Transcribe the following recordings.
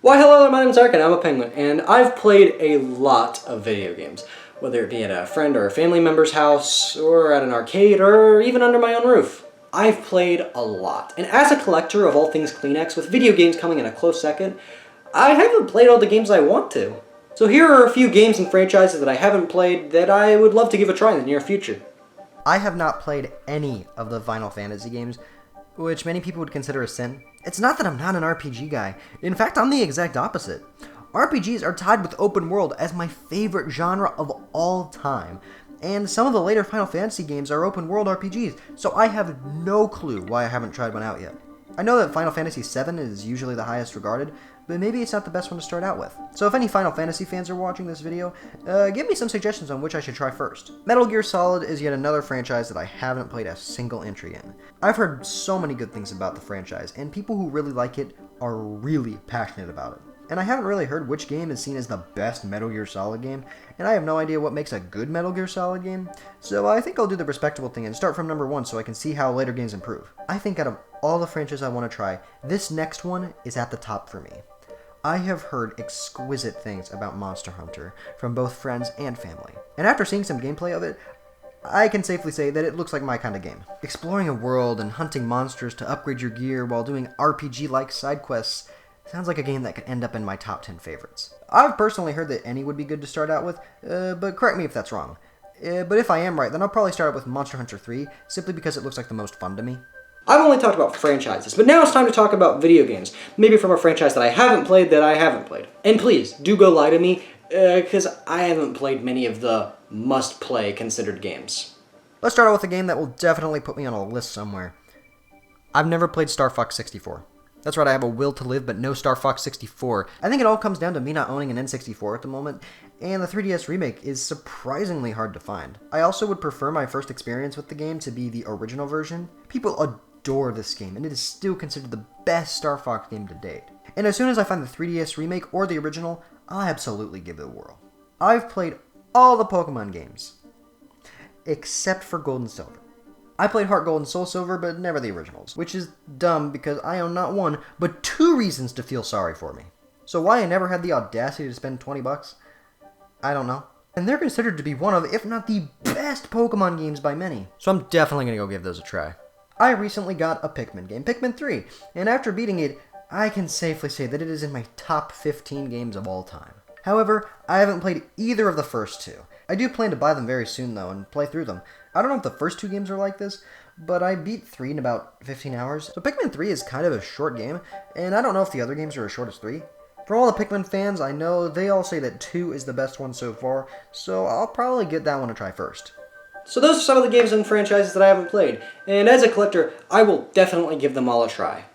Why hello there, my name's Ark and I'm a penguin, and I've played a lot of video games, whether it be at a friend or a family member's house, or at an arcade, or even under my own roof. I've played a lot, and as a collector of all things Kleenex, with video games coming in a close second, I haven't played all the games I want to. So here are a few games and franchises that I haven't played that I would love to give a try in the near future. I have not played any of the Final Fantasy games, which many people would consider a sin. It's not that I'm not an RPG guy. In fact, I'm the exact opposite. RPGs are tied with open world as my favorite genre of all time. And some of the later Final Fantasy games are open world RPGs, so I have no clue why I haven't tried one out yet. I know that Final Fantasy VII is usually the highest regarded, but maybe it's not the best one to start out with. So if any Final Fantasy fans are watching this video, give me some suggestions on which I should try first. Metal Gear Solid is yet another franchise that I haven't played a single entry in. I've heard so many good things about the franchise, and people who really like it are really passionate about it. And I haven't really heard which game is seen as the best Metal Gear Solid game, and I have no idea what makes a good Metal Gear Solid game, so I think I'll do the respectable thing and start from number 1 so I can see how later games improve. I think out of all the franchises I want to try, this next one is at the top for me. I have heard exquisite things about Monster Hunter from both friends and family, and after seeing some gameplay of it, I can safely say that it looks like my kind of game. Exploring a world and hunting monsters to upgrade your gear while doing RPG-like side quests sounds like a game that could end up in my top 10 favorites. I've personally heard that any would be good to start out with, but correct me if that's wrong. But if I am right, then I'll probably start out with Monster Hunter 3, simply because it looks like the most fun to me. I've only talked about franchises, but now it's time to talk about video games. Maybe from a franchise that I haven't played that I haven't played. And please, do go lie to me, because I haven't played many of the must-play considered games. Let's start out with a game that will definitely put me on a list somewhere. I've never played Star Fox 64. That's right, I have a will to live, but no Star Fox 64. I think it all comes down to me not owning an N64 at the moment, and the 3DS remake is surprisingly hard to find. I also would prefer my first experience with the game to be the original version. People adore this game, and it is still considered the best Star Fox game to date. And as soon as I find the 3DS remake or the original, I'll absolutely give it a whirl. I've played all the Pokemon games, except for Gold and Silver. I played Heart Gold and Soul Silver, but never the originals, which is dumb because I own not one, but 2 reasons to feel sorry for me. So why I never had the audacity to spend $20? I don't know. And they're considered to be one of, if not the best Pokemon games by many. So I'm definitely going to go give those a try. I recently got a Pikmin game, Pikmin 3, and after beating it, I can safely say that it is in my top 15 games of all time. However, I haven't played either of the first 2. I do plan to buy them very soon though and play through them. I don't know if the first 2 games are like this, but I beat 3 in about 15 hours. So Pikmin 3 is kind of a short game, and I don't know if the other games are as short as 3. For all the Pikmin fans, I know they all say that 2 is the best one so far, so I'll probably get that one to try first. So those are some of the games and franchises that I haven't played, and as a collector, I will definitely give them all a try.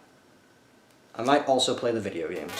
I might also play the video games.